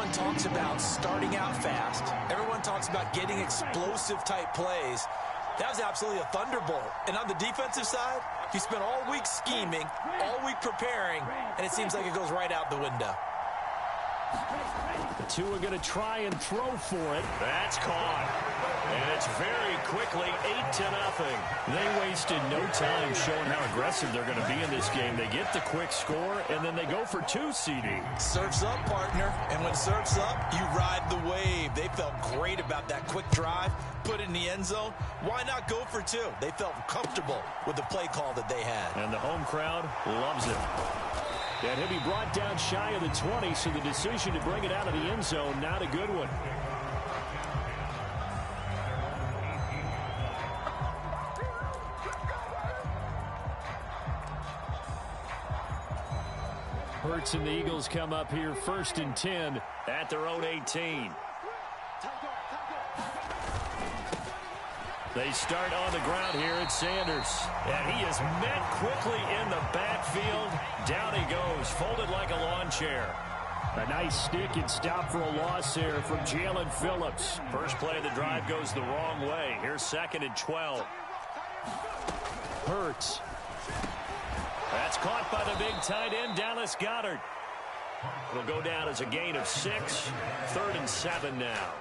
Everyone talks about starting out fast. Everyone talks about getting explosive-type plays. That was absolutely a thunderbolt. And on the defensive side, he spent all week scheming, all week preparing, and it seems like it goes right out the window. The two are going to try and throw for it. That's caught. And it's very quickly 8-0. They wasted no time showing how aggressive they're going to be in this game. They get the quick score, and then they go for 2, CD. Surf's up, partner. And when surf's up, you ride the wave. They felt great about that quick drive, put it in the end zone. Why not go for 2? They felt comfortable with the play call that they had. And the home crowd loves it. And he'll be brought down shy of the 20, so the decision to bring it out of the end zone, not a good one. Hurts and the Eagles come up here 1st and 10 at their own 18. They start on the ground here at Sanders. And he is met quickly in the backfield. Down he goes, folded like a lawn chair. A nice stick and stop for a loss here from Jalen Phillips. First play of the drive goes the wrong way. Here's 2nd and 12. Hurts. That's caught by the big tight end, Dallas Goedert. It'll go down as a gain of 6. 3rd and 7 now.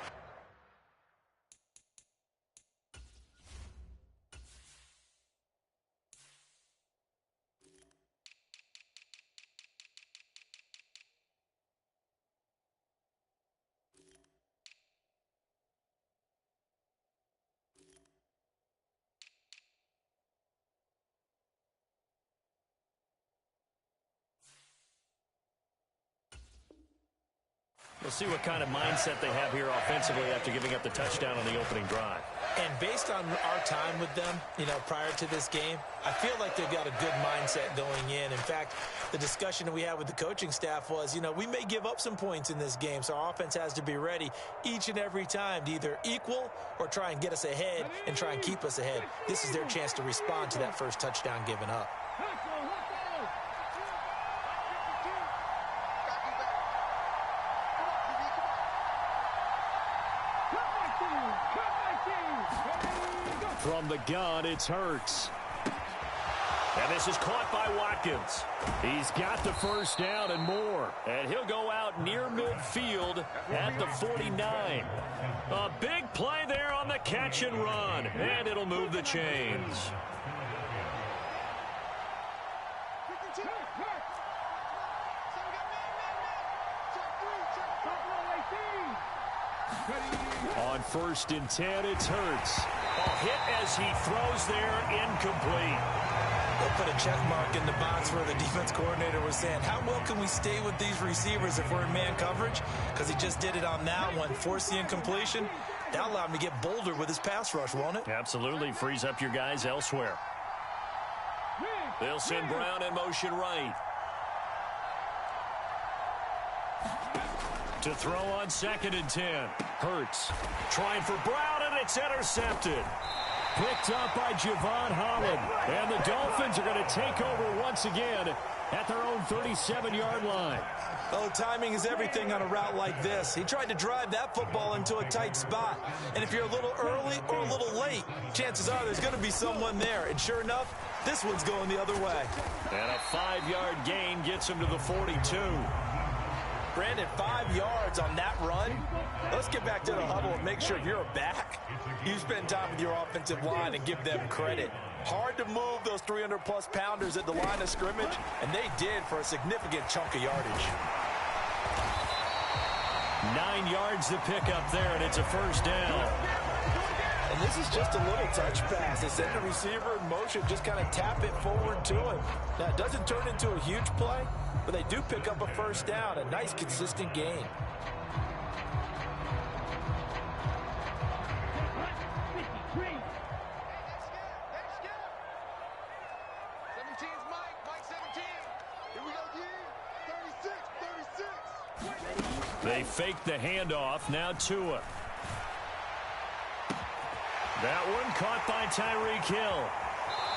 We'll see what kind of mindset they have here offensively after giving up the touchdown on the opening drive. And based on our time with them, prior to this game, I feel like they've got a good mindset going in. In fact, the discussion that we had with the coaching staff was, we may give up some points in this game, so our offense has to be ready each and every time to either equal or try and get us ahead and try and keep us ahead. This is their chance to respond to that first touchdown given up. From the gun, it's Hurts. And this is caught by Watkins. He's got the first down and more. And he'll go out near midfield at the 49. A big play there on the catch and run. And it'll move the chains. On 1st and 10, it's Hurts. A hit as he throws there, incomplete. They'll put a check mark in the box where the defense coordinator was saying, how well can we stay with these receivers if we're in man coverage? Because he just did it on that one, forced the incompletion. That'll allow him to get bolder with his pass rush, won't it? Absolutely, frees up your guys elsewhere. They'll send Brown in motion right. To throw on 2nd and 10. Hurts trying for Brown, and it's intercepted. Picked up by Javon Holland. And the Dolphins are going to take over once again at their own 37-yard line. Oh, timing is everything on a route like this. He tried to drive that football into a tight spot. And if you're a little early or a little late, chances are there's going to be someone there. And sure enough, this one's going the other way. And a 5-yard gain gets him to the 42. Brandon, 5 yards on that run. Let's get back to the huddle and make sure you're back. You spend time with your offensive line and give them credit. Hard to move those 300-plus pounders at the line of scrimmage, and they did for a significant chunk of yardage. 9 yards to pick up there, and it's a first down. And this is just a little touch pass. They send the receiver in motion, just kind of tap it forward to him. Now, it doesn't turn into a huge play, but they do pick up a first down, a nice, consistent gain. They fake the handoff. Now Tua. That one caught by Tyreek Hill.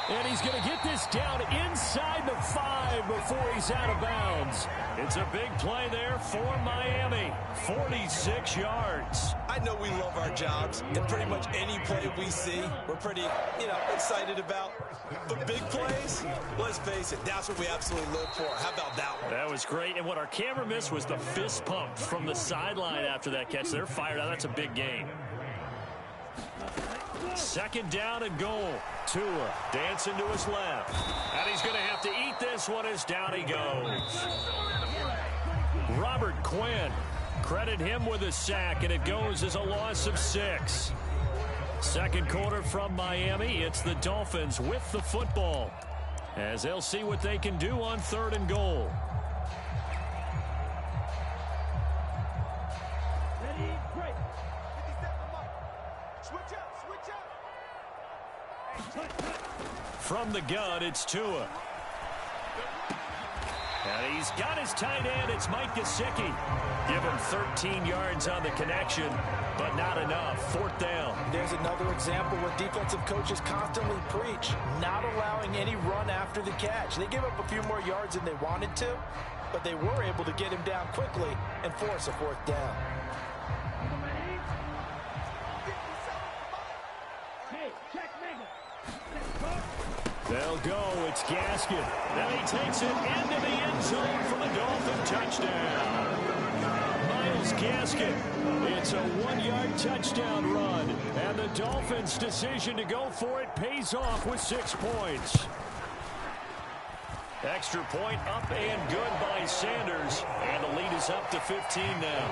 And he's going to get this down inside the 5 before he's out of bounds. It's a big play there for Miami. 46 yards. I know we love our jobs, and pretty much any play we see, we're pretty, excited about. But big plays, let's face it, that's what we absolutely live for. How about that one? That was great, and what our camera missed was the fist pump from the sideline after that catch. They're fired out. That's a big game. Second down and goal. Tua dancing to his left. And he's going to have to eat this one as down he goes. Robert Quinn. Credit him with a sack, and it goes as a loss of 6. Second quarter from Miami. It's the Dolphins with the football, as they'll see what they can do on 3rd and goal. Ready, break. From the gun, it's Tua. And he's got his tight end. It's Mike Gesicki. Give him 13 yards on the connection, but not enough. 4th down. There's another example where defensive coaches constantly preach, not allowing any run after the catch. They gave up a few more yards than they wanted to, but they were able to get him down quickly and force a 4th down. They'll go. It's Gaskin. And he takes it into the end zone for the Dolphin touchdown. Myles Gaskin. It's a 1-yard touchdown run. And the Dolphins' decision to go for it pays off with 6 points. Extra point up and good by Sanders. And the lead is up to 15 now.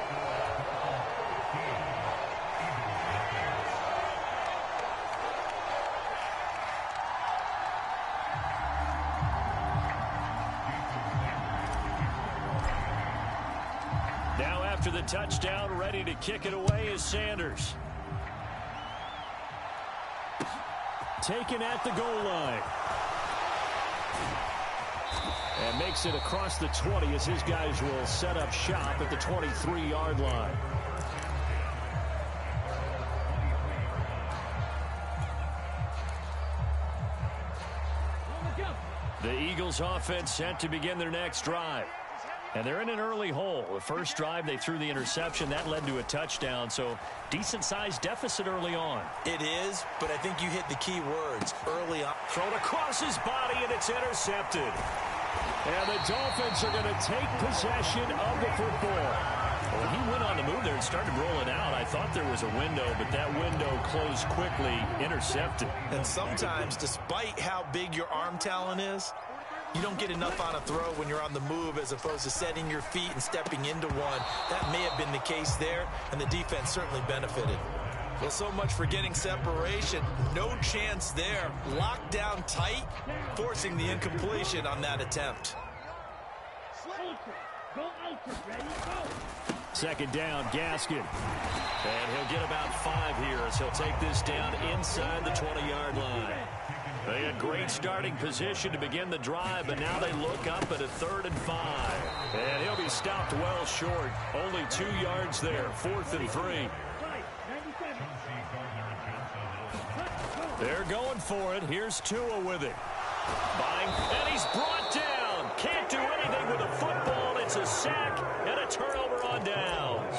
After the touchdown, ready to kick it away is Sanders. Taken at the goal line. And makes it across the 20 as his guys will set up shop at the 23-yard line. The Eagles offense set to begin their next drive. And they're in an early hole. The first drive, they threw the interception. That led to a touchdown, so decent-sized deficit early on. It is, but I think you hit the key words early on. Thrown across his body, and it's intercepted. And the Dolphins are going to take possession of the football. When he went on the move there and started rolling out, I thought there was a window, but that window closed quickly, intercepted. And sometimes, despite how big your arm talent is, you don't get enough on a throw when you're on the move as opposed to setting your feet and stepping into one. That may have been the case there, and the defense certainly benefited. Well, so much for getting separation. No chance there. Locked down tight, forcing the incompletion on that attempt. Second down, Gaskin. And he'll get about 5 here as he'll take this down inside the 20-yard line. They had great starting position to begin the drive, but now they look up at a 3rd and 5. And he'll be stopped well short. Only 2 yards there, 4th and 3. They're going for it. Here's Tua with it. And he's brought down. Can't do anything with a football. It's a sack and a turnover on downs.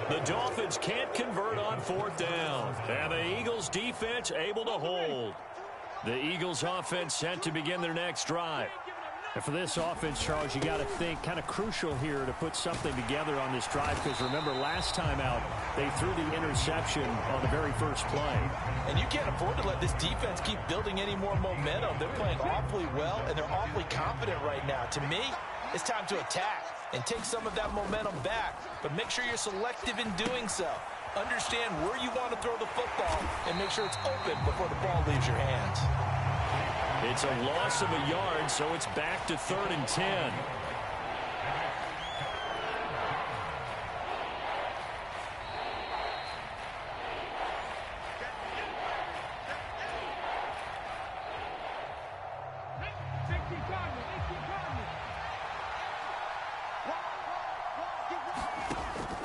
The Dolphins can't convert on 4th down. And the Eagles defense able to hold. The Eagles offense set to begin their next drive. And for this offense, Charles, you got to think kind of crucial here to put something together on this drive, because remember last time out they threw the interception on the very first play. And you can't afford to let this defense keep building any more momentum. They're playing awfully well, and they're awfully confident right now. To me, it's time to attack and take some of that momentum back, but make sure you're selective in doing so. Understand where you want to throw the football and make sure it's open before the ball leaves your hands. It's a loss of a yard, so it's back to 3rd and 10.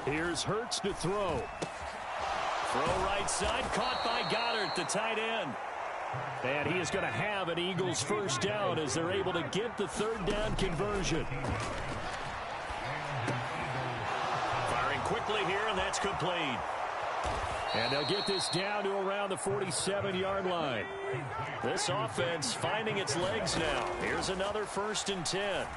Here's Hurts to throw. Throw right side, caught by Goddard, the tight end. And he is going to have an Eagles first down as they're able to get the 3rd down conversion. Firing quickly here, and that's complete. And they'll get this down to around the 47-yard line. This offense finding its legs now. Here's another 1st and 10.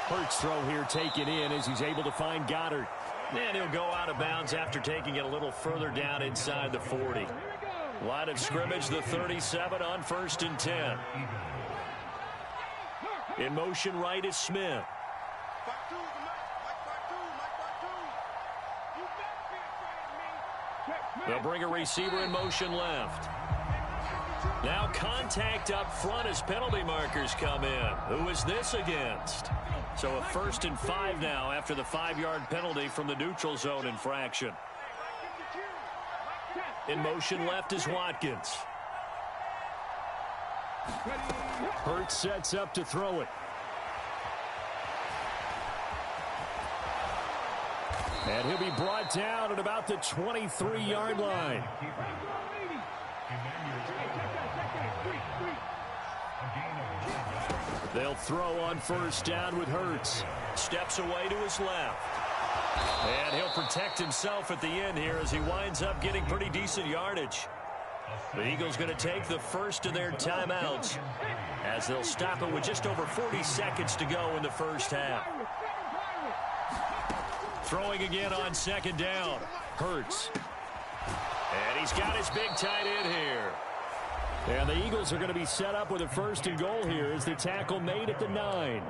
Hurts throw here taken in as he's able to find Goddard. And he'll go out of bounds after taking it a little further down inside the 40. Line of scrimmage, the 37 on 1st and 10. In motion right is Smith. They'll bring a receiver in motion left. Now contact up front as penalty markers come in. Who is this against? So a 1st and 5 now after the 5-yard penalty from the neutral zone infraction. In motion left is Watkins. Hurts sets up to throw it. And he'll be brought down at about the 23-yard line. They'll throw on 1st down with Hurts. Steps away to his left. And he'll protect himself at the end here as he winds up getting pretty decent yardage. The Eagles going to take the first of their timeouts as they'll stop it with just over 40 seconds to go in the first half. Throwing again on 2nd down. Hurts. And he's got his big tight end here. And the Eagles are going to be set up with a 1st and goal here as the tackle made at the 9. I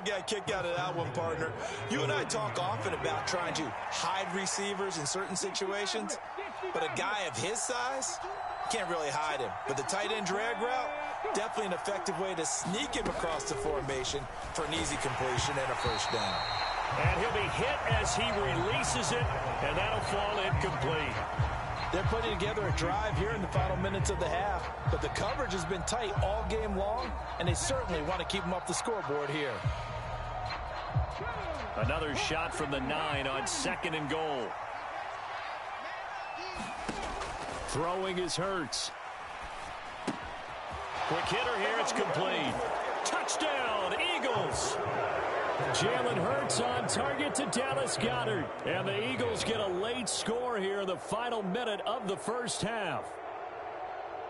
got a kick out of that one, partner. You and I talk often about trying to hide receivers in certain situations, but a guy of his size can't really hide him. But the tight end drag route, definitely an effective way to sneak him across the formation for an easy completion and a 1st down. And he'll be hit as he releases it, and that'll fall incomplete. They're putting together a drive here in the final minutes of the half, but the coverage has been tight all game long, and they certainly want to keep them off the scoreboard here. Another shot from the 9 on 2nd and goal. Throwing is Hurts. Quick hitter here, it's complete. Touchdown, Eagles! Jalen Hurts on target to Dallas Goedert. And the Eagles get a late score here in the final minute of the first half.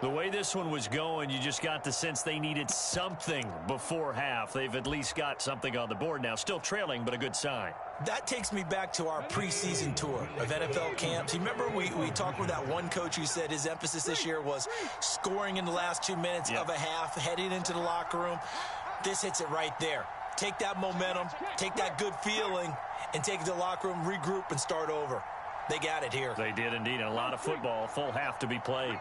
The way this one was going, you just got the sense they needed something before half. They've at least got something on the board now. Still trailing, but a good sign. That takes me back to our preseason tour of NFL camps. You remember we talked with that one coach who said his emphasis this year was scoring in the last 2 minutes of a half, heading into the locker room. This hits it right there. Take that momentum, take that good feeling, and take it to the locker room, regroup, and start over. They got it here. They did indeed. A lot of football, full half to be played.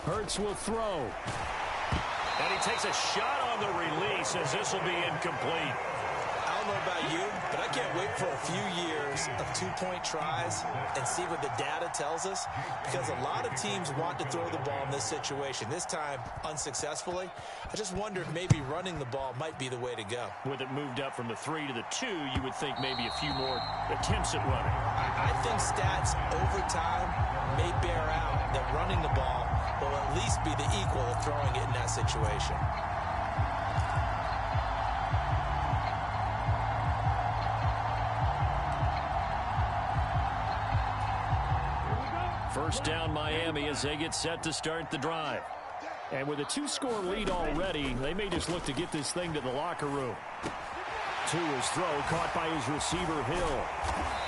Hurts will throw. And he takes a shot on the release as this will be incomplete. I don't know about you, but I can't wait for a few years of two-point tries and see what the data tells us, because a lot of teams want to throw the ball in this situation. This time, unsuccessfully. I just wonder if maybe running the ball might be the way to go. With it moved up from the 3 to the 2, you would think maybe a few more attempts at running. I think stats over time may bear out that running the ball will at least be the equal of throwing it in that situation. First down Miami as they get set to start the drive. And with a 2-score lead already, they may just look to get this thing to the locker room. To his throw, caught by his receiver, Hill.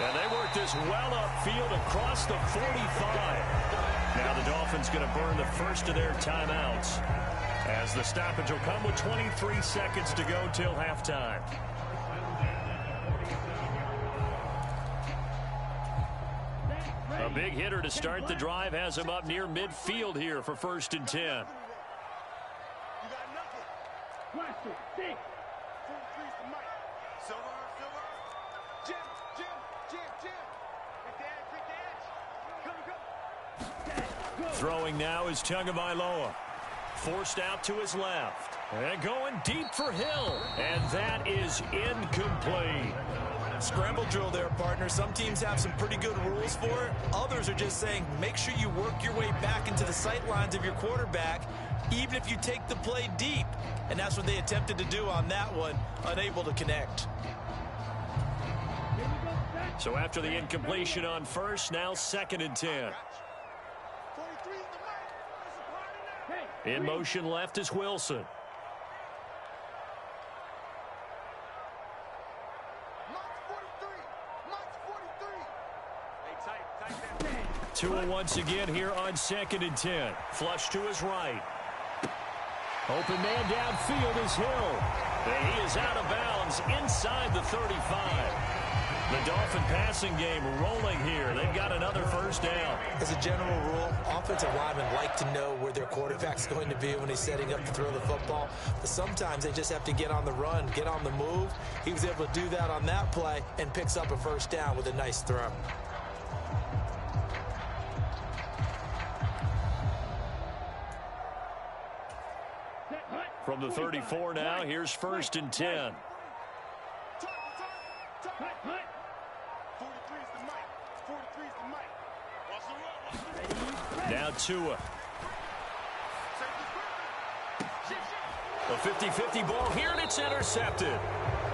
And they work this well upfield across the 45. Now the Dolphins going to burn the first of their timeouts as the stoppage will come with 23 seconds to go till halftime. A big hitter to start the drive has him up near midfield here for 1st and 10. Throwing now is Tagovailoa. Forced out to his left. And going deep for Hill. And that is incomplete. Scramble drill there, partner. Some teams have some pretty good rules for it. Others are just saying, make sure you work your way back into the sight lines of your quarterback, even if you take the play deep. And that's what they attempted to do on that one, unable to connect. So after the incompletion on first, now 2nd and 10. In motion left is Wilson. Tua once again here on 2nd and 10. Flush to his right. Open man downfield is Hill. And he is out of bounds inside the 35. The Dolphin passing game rolling here. They've got another first down. As a general rule, offensive linemen like to know where their quarterback's going to be when he's setting up to throw the football. But sometimes they just have to get on the run, get on the move. He was able to do that on that play and picks up a first down with a nice throw. From the 34 now, here's 1st and 10. Now Tua. A 50-50 ball here, and it's intercepted.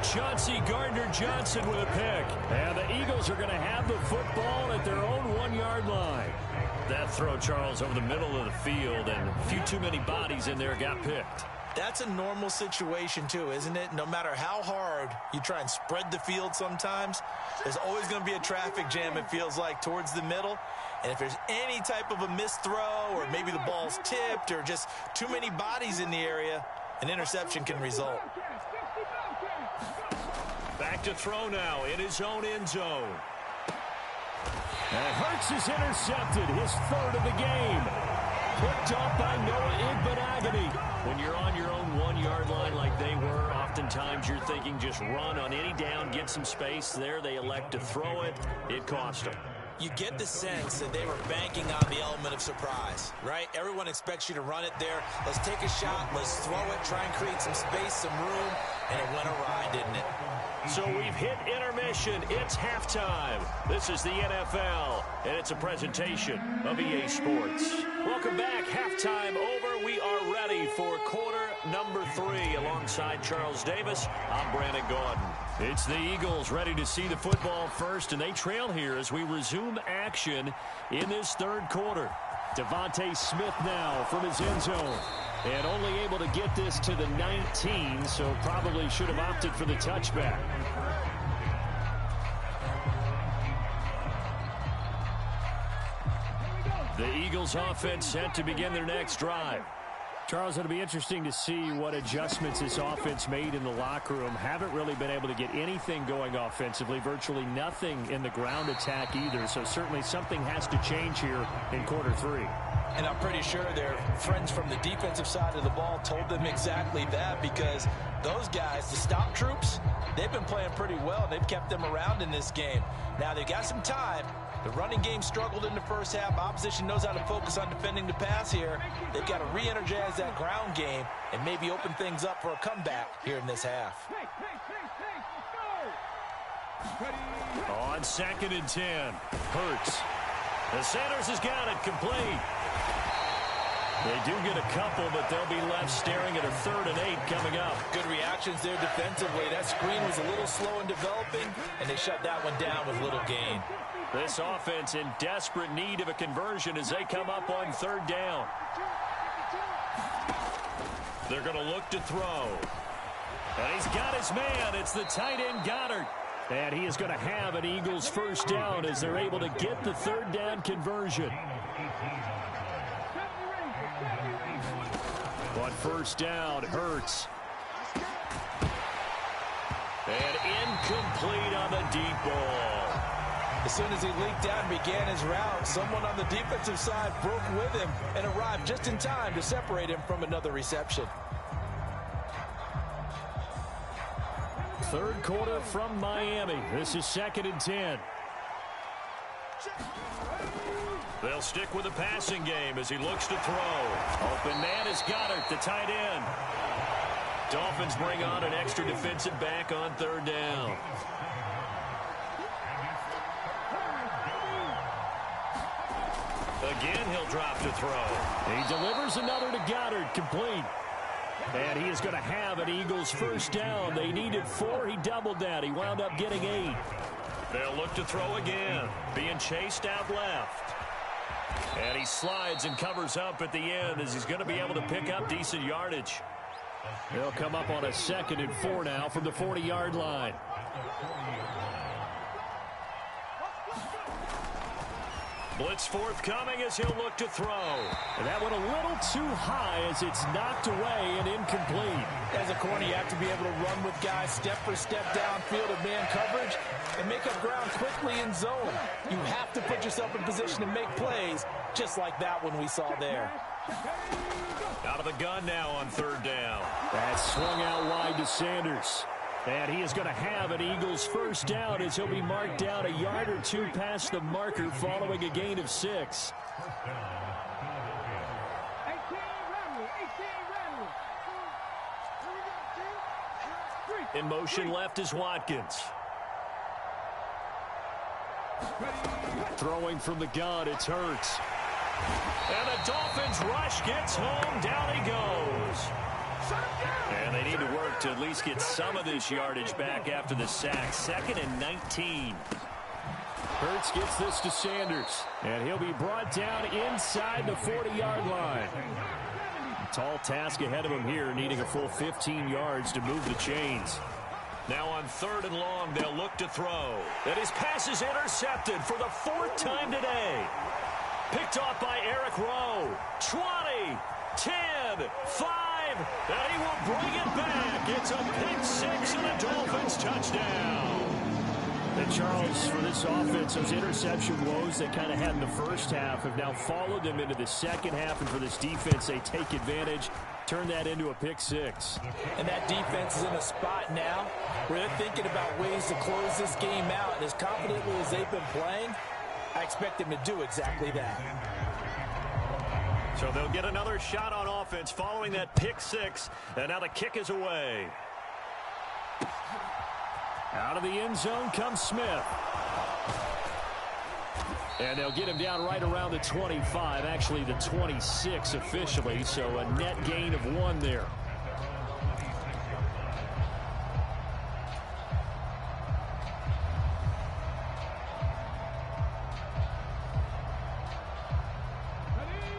Chauncey Gardner-Johnson with a pick. And the Eagles are going to have the football at their own 1-yard line. That throw, Charles, over the middle of the field, and a few too many bodies in there got picked. That's a normal situation, too, isn't it? No matter how hard you try and spread the field sometimes, there's always going to be a traffic jam, it feels like, towards the middle. And if there's any type of a missed throw or maybe the ball's tipped or just too many bodies in the area, an interception can result. Back to throw now in his own end zone. And Hurts is intercepted, his 3rd of the game. Picked off by Noah Igbenogany. When you're on your own 1-yard line like they were, oftentimes you're thinking just run on any down, get some space. There they elect to throw it. It cost them. You get the sense that they were banking on the element of surprise, right? Everyone expects you to run it there. Let's take a shot. Let's throw it. Try and create some space, some room. And it went awry, didn't it? So we've hit intermission. It's halftime. This is the NFL, and it's a presentation of EA Sports. Welcome back. Halftime over. We are ready for quarter number 3. Alongside Charles Davis, I'm Brandon Gordon. It's the Eagles ready to see the football first, and they trail here as we resume action in this 3rd quarter. Devontae Smith now from his end zone. And only able to get this to the 19, so probably should have opted for the touchback. The Eagles offense set to begin their next drive. Charles, it'll be interesting to see what adjustments this offense made in the locker room. Haven't really been able to get anything going offensively, virtually nothing in the ground attack either. So certainly something has to change here in quarter 3. And I'm pretty sure their friends from the defensive side of the ball told them exactly that, because those guys, the stop troops, they've been playing pretty well, and they've kept them around in this game. Now, they've got some time. The running game struggled in the first half. Opposition knows how to focus on defending the pass here. They've got to re-energize that ground game and maybe open things up for a comeback here in this half. On 2nd and 10, Hurts. The Sanders has got it complete. They do get a couple, but they'll be left staring at a 3rd and 8 coming up. Good reactions there defensively. That screen was a little slow in developing, and they shut that one down with little gain. This offense in desperate need of a conversion as they come up on 3rd down. They're going to look to throw. And he's got his man. It's the tight end Goddard. And he is going to have an Eagles first down as they're able to get the 3rd down conversion. On 1st down, Hurts. And incomplete on the deep ball. As soon as he leaked out and began his route, someone on the defensive side broke with him and arrived just in time to separate him from another reception. 3rd quarter from Miami. This is 2nd and 10. They'll stick with the passing game as he looks to throw. Open man is Goddard, the tight end. Dolphins bring on an extra defensive back on 3rd down. Again, he'll drop to throw. He delivers another to Goddard, complete. And he is going to have an Eagles first down. They needed 4. He doubled that. He wound up getting 8. They'll look to throw again. Being chased out left. And he slides and covers up at the end as he's going to be able to pick up decent yardage. They'll come up on a 2nd and 4 now from the 40-yard line. Blitz forthcoming as he'll look to throw. And that went a little too high as it's knocked away and incomplete. As a corner, you have to be able to run with guys step for step downfield of man coverage and make up ground quickly in zone. You have to put yourself in position to make plays, just like that one we saw there. Out of the gun now on 3rd down. That's swung out wide to Sanders. And he is going to have an Eagles first down as he'll be marked down a yard or 2 past the marker following a gain of 6. In motion left is Watkins. Throwing from the gun, it's Hurts. And the Dolphins rush gets home. Down he goes. And they need to work to at least get some of this yardage back after the sack. 2nd and 19. Hurts gets this to Sanders. And he'll be brought down inside the 40-yard line. Tall task ahead of him here, needing a full 15 yards to move the chains. Now on 3rd and long, they'll look to throw. And his pass is intercepted for the 4th time today. Picked off by Eric Rowe. 20, 10, 5. And he will bring it back. It's a pick 6 and a Dolphins touchdown. And Charles, for this offense, those interception woes they kind of had in the first half have now followed them into the second half. And for this defense, they take advantage, turn that into a pick 6. And that defense is in a spot now where they're thinking about ways to close this game out. And as confidently as they've been playing, I expect them to do exactly that. So they'll get another shot on offense following that pick 6. And now the kick is away. Out of the end zone comes Smith. And they'll get him down right around the 25, actually the 26 officially, so a net gain of 1 there.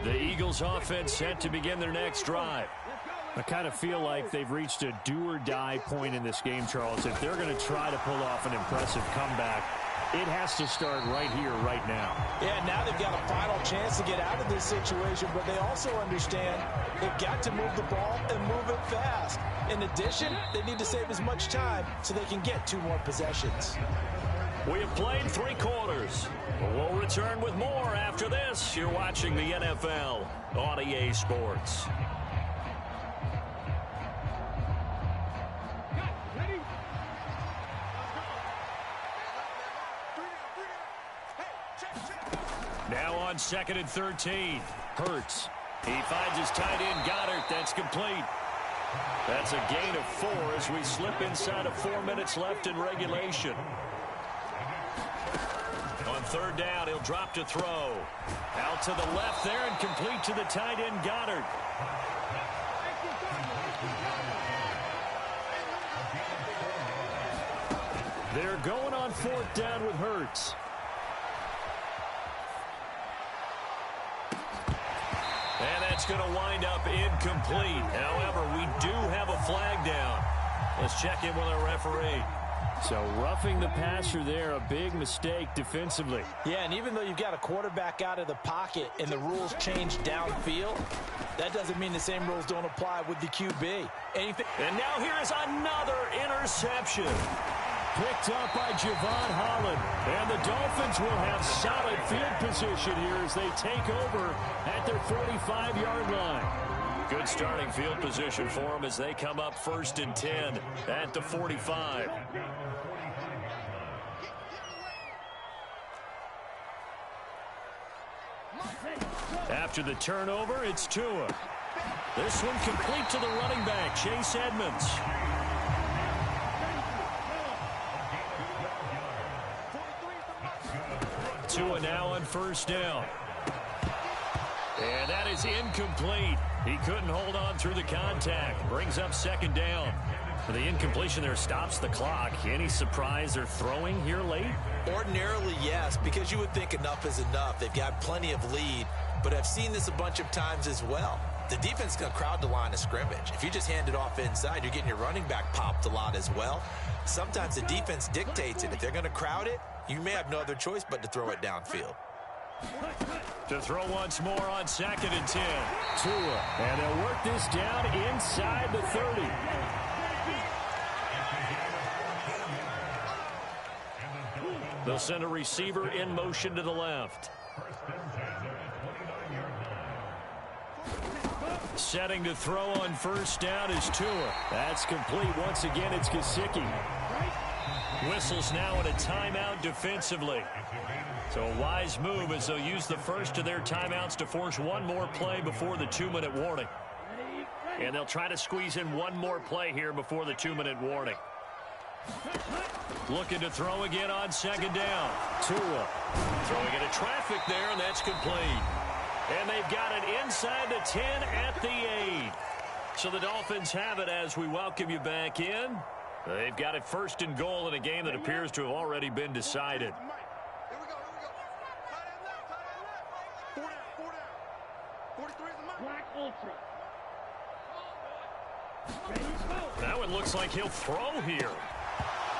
The Eagles offense set to begin their next drive. I kind of feel like they've reached a do-or-die point in this game, Charles. If they're going to try to pull off an impressive comeback, it has to start right here, right now. Yeah, now they've got a final chance to get out of this situation, but they also understand they've got to move the ball and move it fast. In addition, they need to save as much time so they can get 2 more possessions. We have played 3 quarters. We'll return with more after this. You're watching the NFL on EA Sports. Now on 2nd and 13. Hurts. He finds his tight end, Goddard. That's complete. That's a gain of 4 as we slip inside of 4 minutes left in regulation. On 3rd down, he'll drop to throw. Out to the left there and complete to the tight end, Goddard. They're going on 4th down with Hurts. And that's going to wind up incomplete. However, we do have a flag down. Let's check in with our referee. So roughing the passer there, a big mistake defensively. Yeah, and even though you've got a quarterback out of the pocket and the rules change downfield, that doesn't mean the same rules don't apply with the QB. And now here is another interception. Picked up by Javon Holland. And the Dolphins will have solid field position here as they take over at their 45-yard line. Good starting field position for them as they come up 1st and 10 at the 45. After the turnover, it's Tua. This one complete to the running back, Chase Edmonds. Tua now on 1st down. And that is incomplete. He couldn't hold on through the contact. Brings up second down. The incompletion there stops the clock. Any surprise they're throwing here late? Ordinarily, yes, because you would think enough is enough. They've got plenty of lead, but I've seen this a bunch of times as well. The defense is going to crowd the line of scrimmage. If you just hand it off inside, you're getting your running back popped a lot as well. Sometimes the defense dictates it. If they're going to crowd it, you may have no other choice but to throw it downfield. To throw once more on 2nd and 10. Tua, and they'll work this down inside the 30. They'll send a receiver in motion to the left. Setting to throw on first down is Tua. That's complete. Once again, it's Gesicki. Whistles now at a timeout defensively. So a wise move as they'll use the first of their timeouts to force one more play before the 2-minute warning. And they'll try to squeeze in one more play here before the 2-minute warning. Looking to throw again on second down. Tua throwing into traffic there, and that's complete. And they've got it inside the 10 at the 8. So the Dolphins have it as we welcome you back in. They've got it 1st and goal in a game that appears to have already been decided. Now it looks like he'll throw here.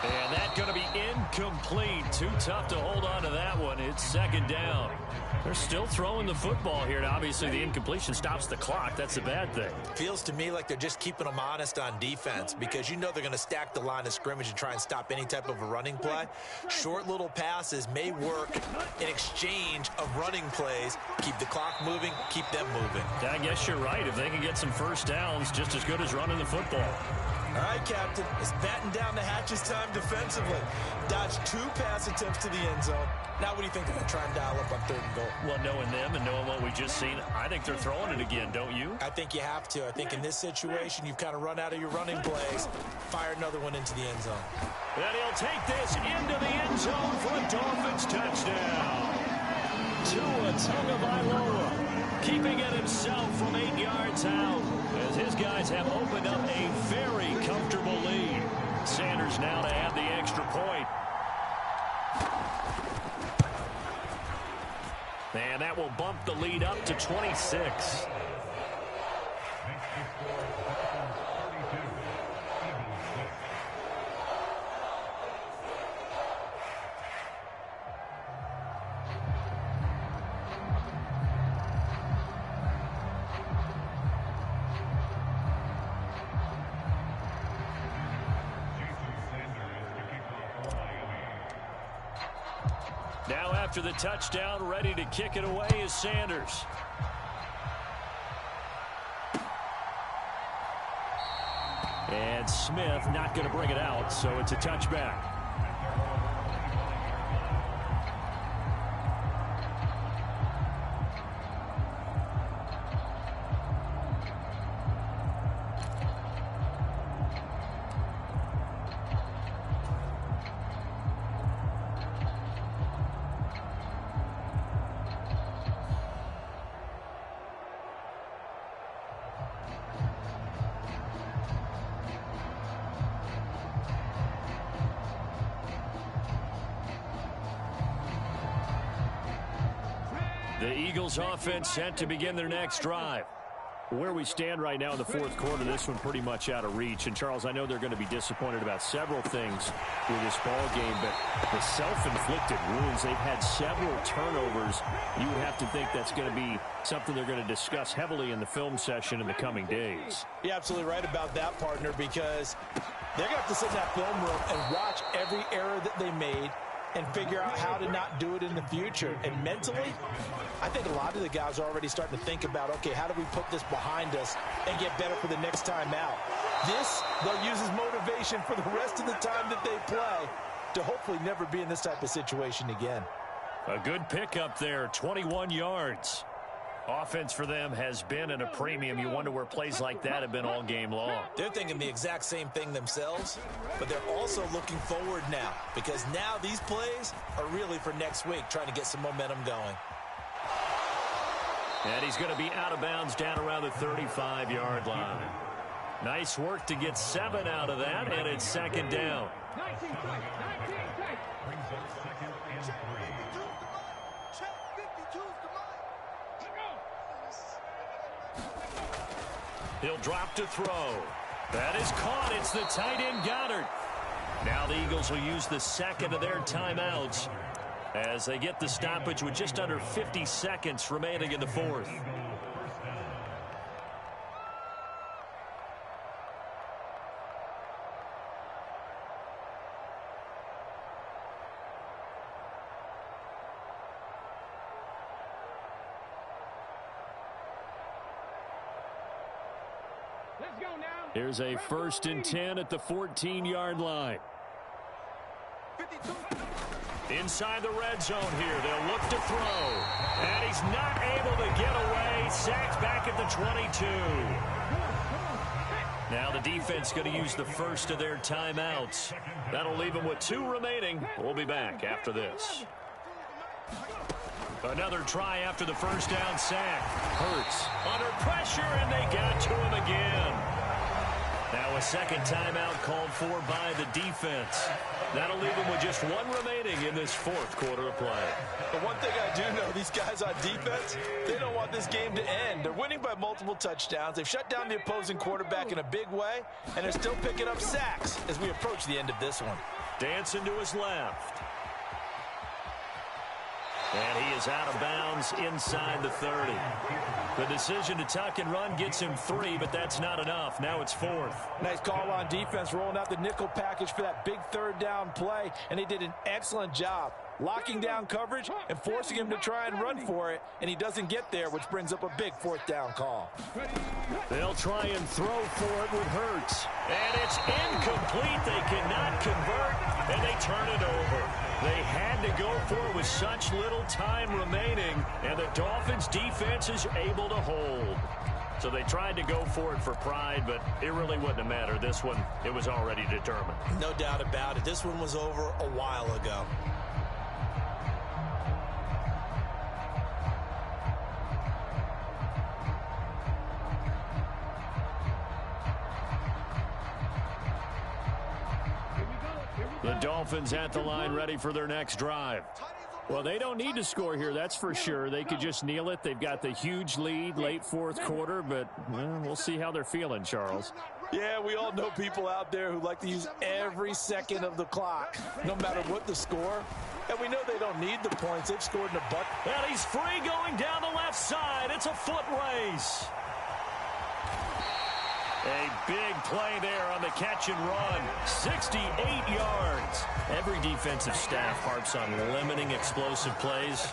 And that's going to be incomplete. Too tough to hold on to that one. It's second down. They're still throwing the football here. Now, obviously, the incompletion stops the clock. That's a bad thing. Feels to me like they're just keeping them honest on defense because you know they're going to stack the line of scrimmage and try and stop any type of a running play. Short little passes may work in exchange of running plays. Keep the clock moving, keep them moving. I guess you're right. If they can get some first downs, just as good as running the football. All right, Captain. It's batten down the hatches time defensively. Dodged 2 pass attempts to the end zone. Now what do you think they're going to try and dial up on 3rd and goal? Well, knowing them and knowing what we just seen, I think they're throwing it again, don't you? I think you have to. I think in this situation, you've kind of run out of your running plays. Fire another one into the end zone. And he'll take this into the end zone for a Dolphins touchdown. Tua Tagovailoa keeping it himself from 8 yards out as his guys have opened up a very comfortable lead. Sanders now to add the extra point. And that will bump the lead up to 26. Now after the touchdown, ready to kick it away is Sanders. And Smith not going to bring it out, so it's a touchback. The Eagles offense set to begin their next drive. Where we stand right now in the 4th quarter, this one pretty much out of reach. And, Charles, I know they're going to be disappointed about several things with this ball game, but the self-inflicted wounds, they've had several turnovers. You would have to think that's going to be something they're going to discuss heavily in the film session in the coming days. You're absolutely right about that, partner, because they're going to have to sit in that film room and watch every error that they made and figure out how to not do it in the future. And mentally, I think a lot of the guys are already starting to think about, okay, how do we put this behind us and get better for the next time out? This, they'll use as motivation for the rest of the time that they play to hopefully never be in this type of situation again. A good pickup there, 21 yards. Offense for them has been at a premium. You wonder where plays like that have been all game long. They're thinking the exact same thing themselves, but they're also looking forward now because now these plays are really for next week, trying to get some momentum going. And he's going to be out of bounds down around the 35-yard line. Nice work to get 7 out of that, and it's second down. He'll drop to throw. That is caught. It's the tight end Goddard. Now the Eagles will use the second of their timeouts as they get the stoppage with just under 50 seconds remaining in the fourth. Here's a 1st and 10 at the 14-yard line. Inside the red zone here. They'll look to throw. And he's not able to get away. Sacked back at the 22. Now the defense going to use the first of their timeouts. That'll leave them with 2 remaining. We'll be back after this. Another try after the first down sack. Hurts under pressure, and they got to him again. Now a second timeout called for by the defense. That'll leave them with just 1 remaining in this fourth quarter of play. The one thing I do know, these guys on defense, they don't want this game to end. They're winning by multiple touchdowns. They've shut down the opposing quarterback in a big way, and they're still picking up sacks as we approach the end of this one. Dancing to his left. And he is out of bounds inside the 30. The decision to tuck and run gets him 3, but that's not enough. Now it's 4th. Nice call on defense, rolling out the nickel package for that big 3rd down play, and they did an excellent job locking down coverage and forcing him to try and run for it, and he doesn't get there, which brings up a big 4th down call. They'll try and throw for it with Hurts. And it's incomplete. They cannot convert, and they turn it over. They had to go for it with such little time remaining, and the Dolphins' defense is able to hold. So they tried to go for it for pride, but it really wouldn't have mattered. This one, it was already determined. No doubt about it. This one was over a while ago. The Dolphins at the line ready for their next drive. Well, they don't need to score here, that's for sure. They could just kneel it. They've got the huge lead late 4th quarter, but we'll see how they're feeling, Charles. Yeah, we all know people out there who like to use every second of the clock, no matter what the score. And we know they don't need the points. They've scored in a buck. And he's free going down the left side. It's a foot race. A big play there on the catch and run. 68 yards. Every defensive staff harps on limiting explosive plays.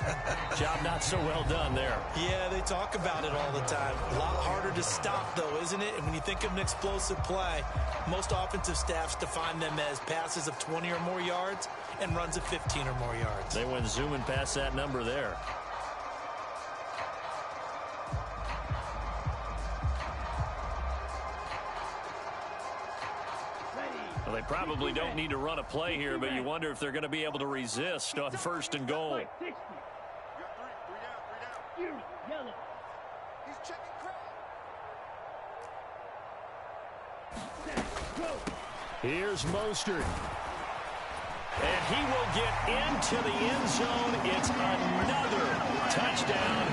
Job not so well done there. Yeah, they talk about it all the time. A lot harder to stop, though, isn't it? And when you think of an explosive play, most offensive staffs define them as passes of 20 or more yards and runs of 15 or more yards. They went zooming past that number there. Well, they probably don't need to run a play here, but you wonder if they're going to be able to resist on 1st and goal. Here's Mostert. And he will get into the end zone. It's another touchdown.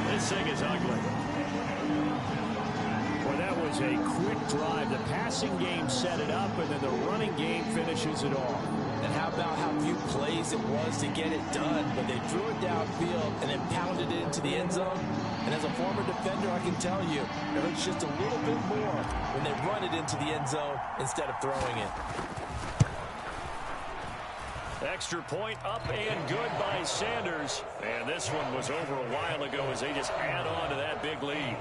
This thing is ugly. Well, that was a quick drive. The passing game set it up, and then the running game finishes it off. And how about how few plays it was to get it done, but they drew it downfield and then pounded it into the end zone. And as a former defender, I can tell you, it hurts just a little bit more when they run it into the end zone instead of throwing it. Extra point up and good by Sanders. And this one was over a while ago as they just add on to that big lead.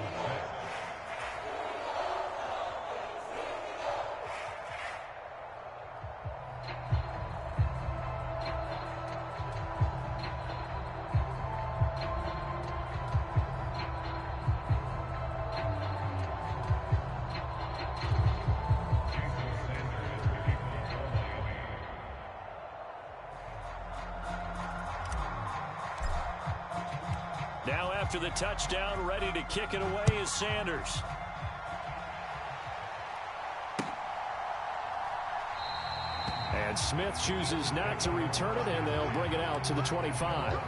after the touchdown. Ready to kick it away is Sanders. And Smith chooses not to return it, and they'll bring it out to the 25.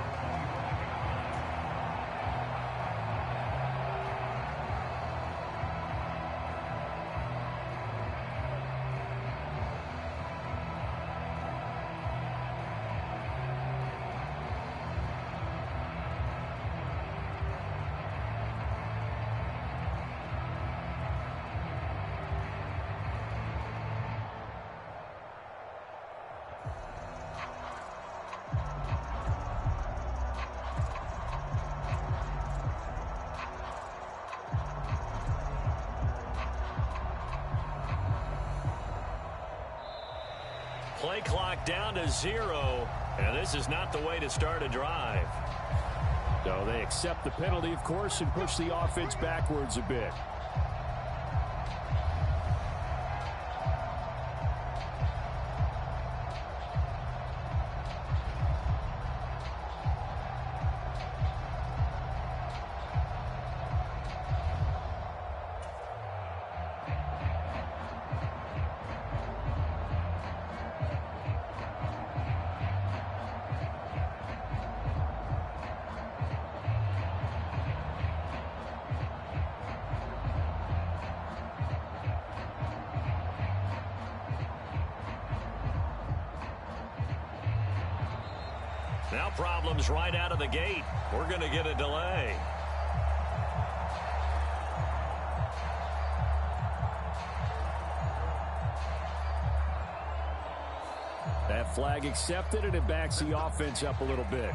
Play clock down to 0, and this is not the way to start a drive. So they accept the penalty, of course, and push the offense backwards a bit. Now problems right out of the gate. We're going to get a delay. That flag accepted, and it backs the offense up a little bit.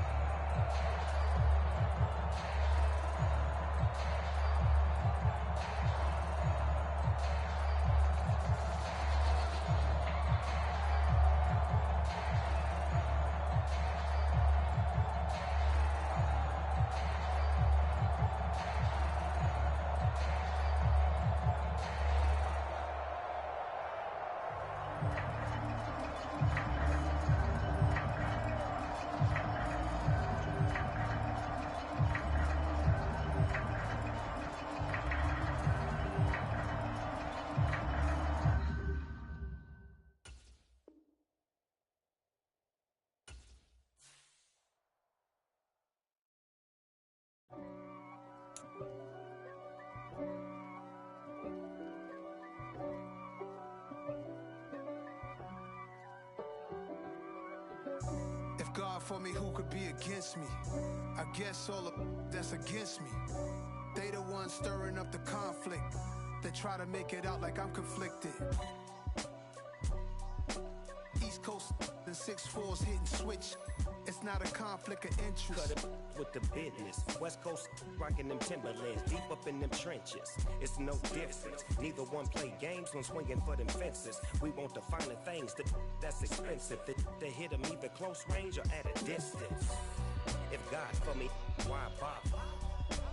If God for me, who could be against me? I guess all of that's against me. They the ones stirring up the conflict. They try to make it out like I'm conflicted. East Coast and 6'4's hitting switch. It's not a conflict of interest. Cut it with the business. West Coast rocking them Timberlands, deep up in them trenches. It's no difference. Neither one play games when swinging for them fences. We want the finer things that's expensive. They hit them either close range or at a distance. If God for me, why bother?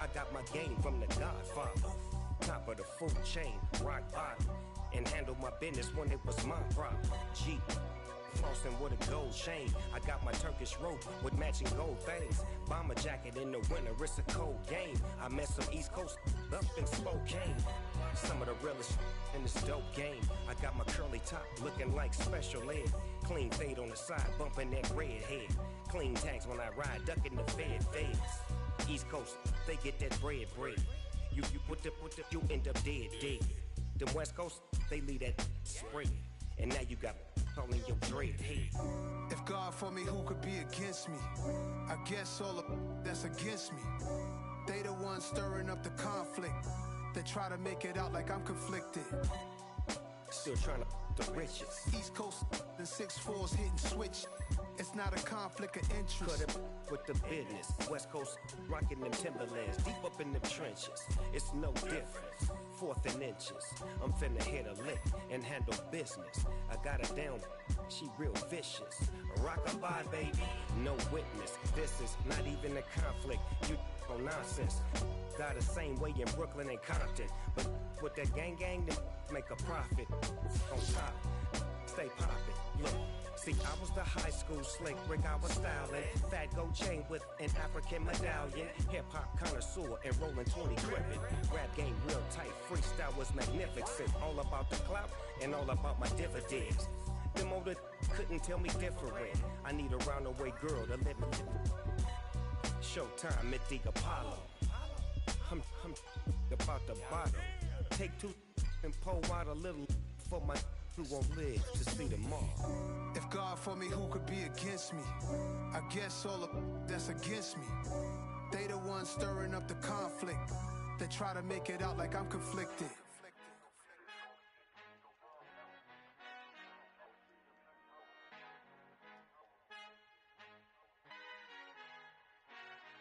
I got my game from the Godfather. Top of the food chain, rock bottom. And handle my business when it was my problem. Jeep. Flossing with a gold chain. I got my Turkish rope with matching gold things. Bomber jacket in the winter, it's a cold game. I met some East Coast up in Spokane. Some of the realest in this dope game. I got my curly top looking like special ed. Clean fade on the side, bumping that red head. Clean tags when I ride, ducking the feds. East Coast, they get that bread. You you end up dead. Them West Coast, they leave that spray. And now you got calling your dread head. If God for me, who could be against me? I guess all of that's against me. They the ones stirring up the conflict. They try to make it out like I'm conflicted. Still trying to the riches. East Coast and 6'4's hitting switch. It's not a conflict of interest. Cut it with the business. West Coast rocking them Timberlands, deep up in them trenches. It's no difference. 4th and inches. I'm finna hit a lick and handle business. I got her down, she real vicious. Rock-a-bye, baby, no witness. This is not even a conflict. You on nonsense. Got the same way in Brooklyn and Compton. But with that gang, they make a profit on top. stay poppin'. Look, see, I was the high school slick Rick, I was styling. Fat gold chain with an African medallion. Hip-hop connoisseur and rolling 20 gripping. Rap game real tight, freestyle was magnificent. All about the clout and all about my dividends. Them older couldn't tell me different. I need a round-the-way girl to live in. Showtime at the Apollo. I'm about the bottle. Take two and pour out a little for my who won't live to see tomorrow. If God for me, who could be against me? I guess all of that's against me. They the ones stirring up the conflict. They try to make it out like I'm conflicted.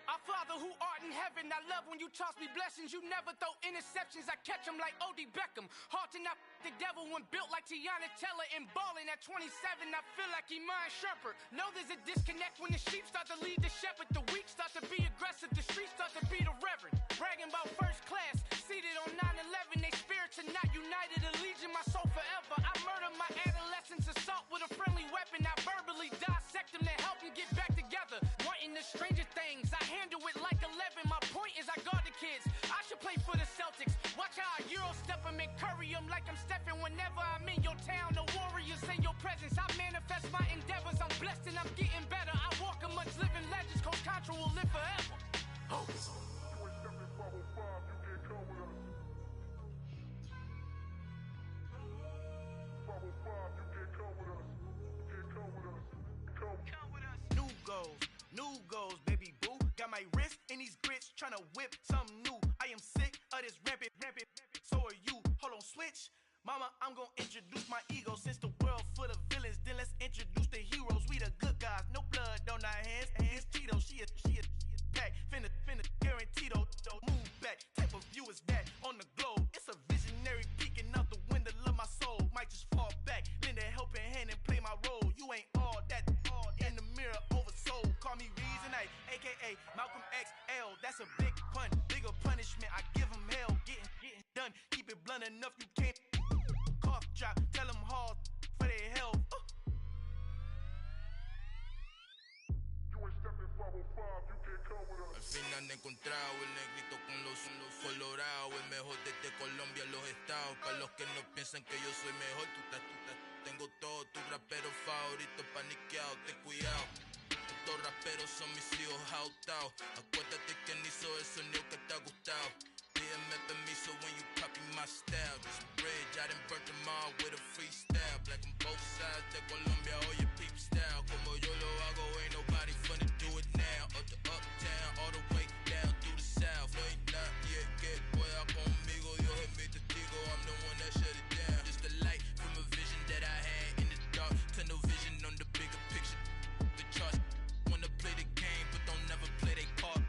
Our Father who art in heaven, I love when you toss me blessings. You never throw interceptions, I catch them like O.D. Beckham. Hard to not the devil when built like Tiana Teller and balling at 27. I feel like Iman Shumpert. Know there's a disconnect when the sheep start to lead the shepherd. The weak start to be aggressive, the streets start to be the reverend. Bragging about first class, seated on 9/11. They spirits are not united, a legion, my soul forever. I murdered my adolescence, assault with a friendly weapon. I verbally dissect them to help them get back together. Wanting the stranger things, I handle it like 11. My point is I guard the kids. I should play for the Celtics. Watch how I Euro step them and curry them like I'm stepping. Whenever I'm in your town, the warriors in your presence. I manifest my endeavors. I'm blessed and I'm getting better. I walk amongst living legends. Coach Contra will live forever. Oh. New goals, baby boo. Got my wrist in these grits, tryna whip something new. I am sick of this rampant. So are you. Hold on, switch. Mama, I'm gonna introduce my ego. Since the world full of villains, then let's introduce the heroes. We the good guys, no blood on our hands. Hands Tito, she a pack. Finna, guaranteed though. Move back, type of view is that on the globe. It's a visionary peeking out the window of my soul. Might just fall back, lend a helping hand and play my role. You ain't all that in the mirror oversold. Call me Reason, aka Malcolm XL. That's a big pun, bigger punishment. I give him hell, getting done. Keep it blunt enough, you can't cough drop. Tell them hard for their health. Al fin han encontrado el negrito con los colorados, el mejor desde Colombia, los estados. Para los que no piensan que yo soy mejor, tengo todo, tu rapero favorito paniqueado, ten cuidado. Estos raperos son mis hijos jautados. Acuérdate que ni hizo el sonido que te ha gustado. Pídeme permiso when you copy my style. This bridge, I done burnt them all with a freestyle. Black on both sides de Colombia, oye peep style. Como yo lo hago, ain't nobody finna do it now. Up to uptown, all the way down through the south. No hay nadie que pueda conmigo, Dios es mi testigo. I'm the one that shut it down. Just the light from a vision that I had in the dark. Tunnel vision on the bigger picture. The charts wanna play the game, but don't never play their part.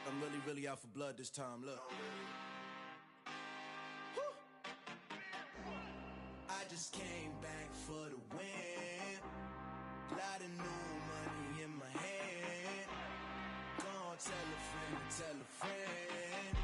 I'm really out for blood this time, look. I just came back for the win. Lot of new money in my hand. Gonna tell a friend.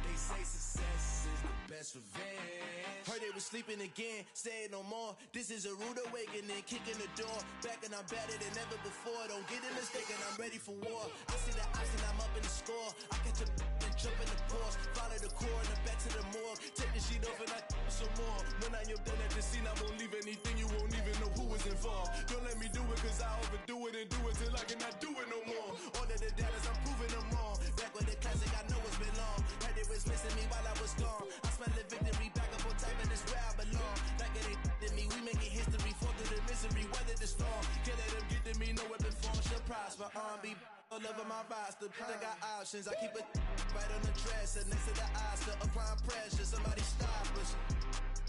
They say success is the best revenge. Heard they was sleeping again, say it no more. This is a rude awakening, kicking the door. Back and I'm better than ever before. Don't get it mistaken, I'm ready for war. I see the option, I'm up in the score. I catch a and jump in the course. Follow the core and then back to the morgue. Take the sheet off and I some more. When I'm done at the scene, I won't leave anything. You won't even know who was involved. Don't let me do it, cause I overdo it and do it till I cannot do it no more. All of the doubters, I'm proving them wrong. Back with the classic, I know it's been long. Heard they was missing me while I was gone. I smell the victory, back up on time, and it's where I belong. Like it ain't to me, we making history. Fall through the misery, weather the storm. Can't let them get to me, no weapon form should prosper. R&B all over my roster, I got options. I keep it right on the dresser, next to the Oscar. Applying pressure, somebody stop us.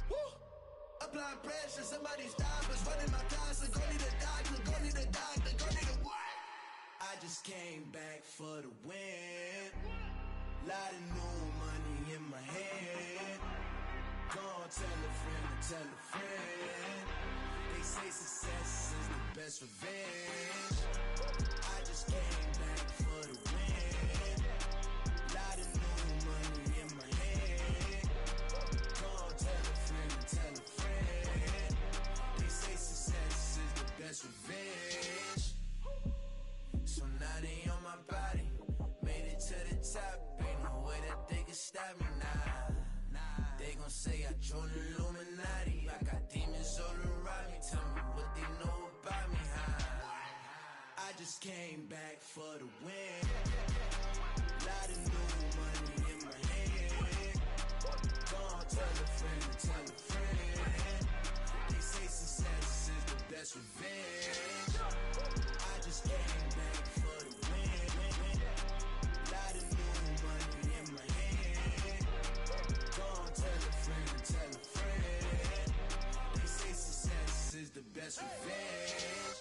Woo! Applying pressure, somebody stop us. Running my closet, go need a doctor, go need a doctor, go need a what? I just came back for the win. Lot of new money in my hand. Gonna tell a friend. They say success is the best revenge. I just came back for the win. Lot of new money in my hand. stop me, nah. They gon' say I joined the Illuminati. I got demons all around me. Tell me what they know about me, huh? I just came back for the win. Lot of new money in my hand. Gonna tell a friend to tell a friend. They say success is the best revenge. I just came back for the win. Lot of new money in my hand. Gonna tell a friend to tell a friend. They say success is the best revenge.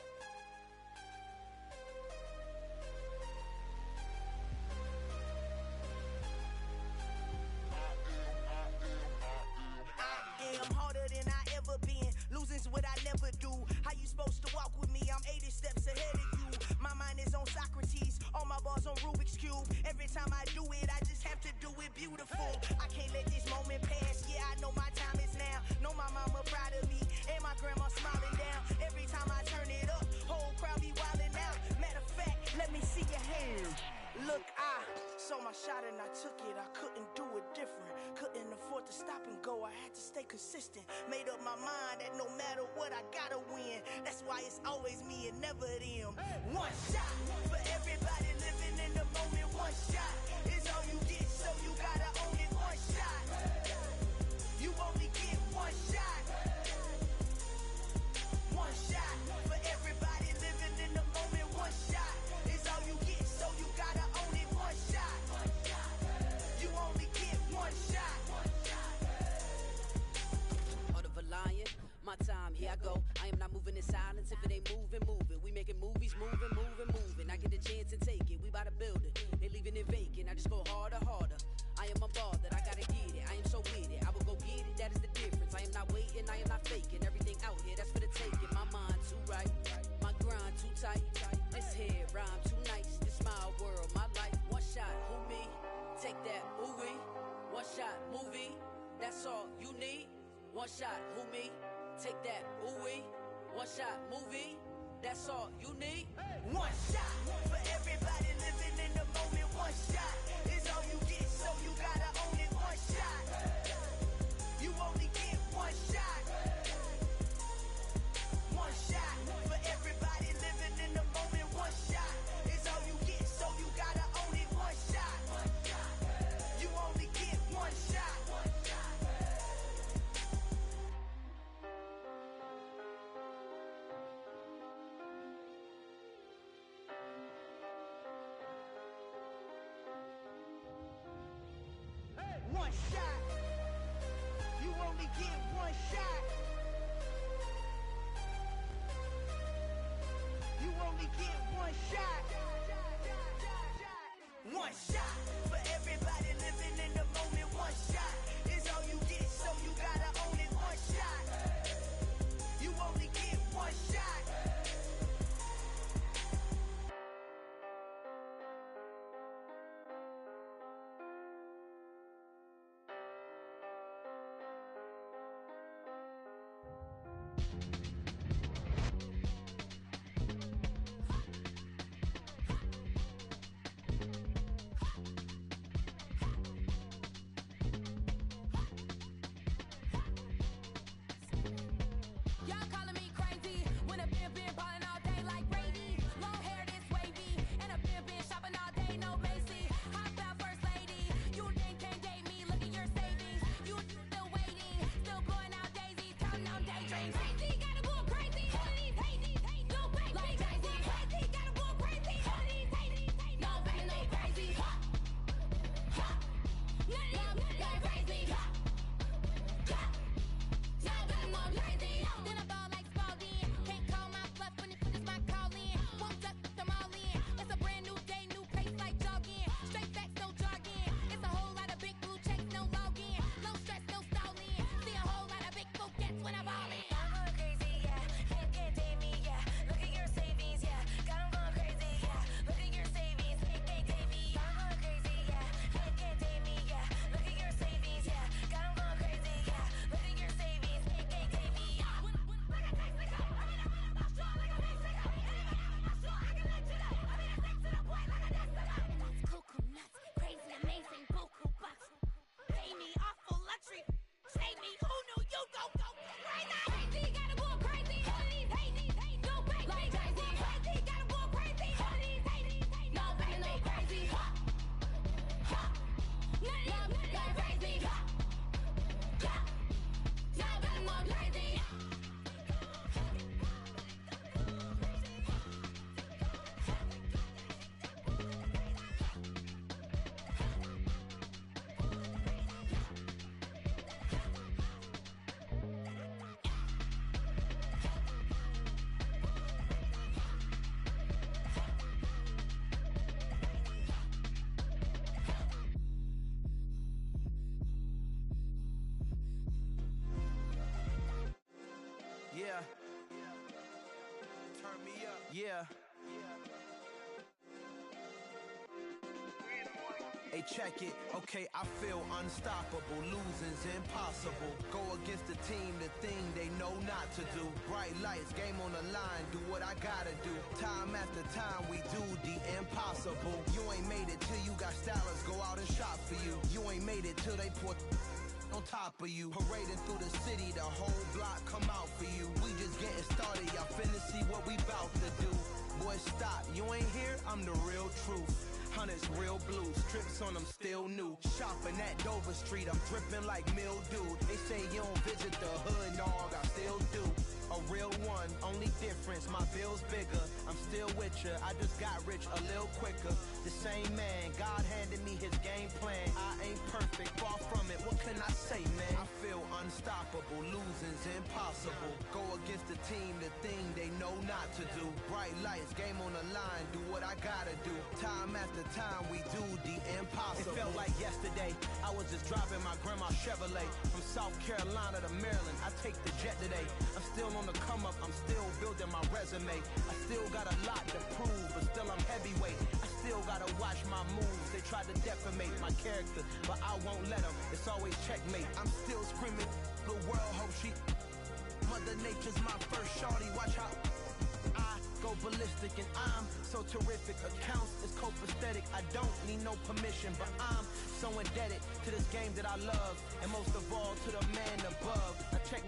I'm harder than I ever been. Losing's what I never do. How you supposed to walk with me? I'm 80 steps ahead of you. My mind is on Socrates. All my bars on Rubik's Cube. Every time I do it, I just have to do it beautiful. I can't let this moment pass. Yeah, I know my time is now. Know my mama proud of me. And my grandma smiling down. Every time I turn it up, whole crowd be wilding out. Matter of fact, let me see your hands. Look, I saw my shot and I took it. I couldn't do it different. Couldn't afford to stop and go. I had to stay consistent. Made up my mind that no matter what, I gotta win. That's why it's always me and never them. One shot for everybody living in the moment. One shot is all you get, so you gotta own it. One shot. You only get one shot. One shot for everybody living in the moment. One shot is all you get, so you gotta own it. One shot. You only get one shot. Heart of a lion, my time, here I go. I am not moving in silence. If it ain't moving, moving. We making movies, moving, moving, moving. I get a chance and take it. We bout to build it. They leaving it vacant. I just go harder, harder. I am a ball that I gotta get it. I am so with it. I will go get it. That is the difference. I am not waiting. I am not faking. Everything out here, that's for the taking. My mind too right. My grind too tight. This head rhyme too nice. This my world, my life. One shot, who me? Take that, ooh wee. One shot, movie. That's all you need. One shot, who me? Take that, ooh wee. One shot, movie. That's all you need. One shot for everybody living in the moment. One shot is all you get, so you gotta own it. One shot. You only get one shot. One shot for everybody living in the moment. One shot is all you get, so you gotta own it. One shot. You only get one shot. One shot. You only get one shot. You only get one shot. One shot for everybody living in the moment. One shot is all you get, so you gotta own it. One shot. You only get one shot. Yeah. Hey, check it. Okay, I feel unstoppable. Losing's impossible. Go against the team, the thing they know not to do. Bright lights, game on the line. Do what I gotta do. Time after time, we do the impossible. You ain't made it till you got stylists go out and shop for you. You ain't made it till they put on top of you. Parading through the city, the whole block come out for you. We just getting started, y'all finna see what we bout to do. Boy, stop, you ain't here, I'm the real truth. Hunters real blue, strips on them still new. Shopping at Dover Street, I'm dripping like mildew. They say you don't visit the hood, dog, I still do. A real one, only difference, my bill's bigger. I'm still with ya, I just got rich a little quicker. The same man, God handed me his game plan. I ain't perfect, far from it, what can I say, man? I feel unstoppable, losing's impossible. Go against the team, the thing they know not to do. Bright lights, game on the line, do what I gotta do. Time after time, we do the impossible. It felt like yesterday, I was just driving my grandma's Chevrolet. From South Carolina to Maryland, I take the jet today. I'm still on the come up, I'm still building my resume. I still got a lot to prove, but still I'm heavyweight. I still gotta watch my moves. They try to defamate my character, but I won't let them. It's always checkmate. I'm still screaming, the world hope she. Mother Nature's my first shorty, watch how I go ballistic and I'm so terrific. Accounts is copacetic, I don't need no permission, but I'm so indebted to this game that I love, and most of all to the man above. I check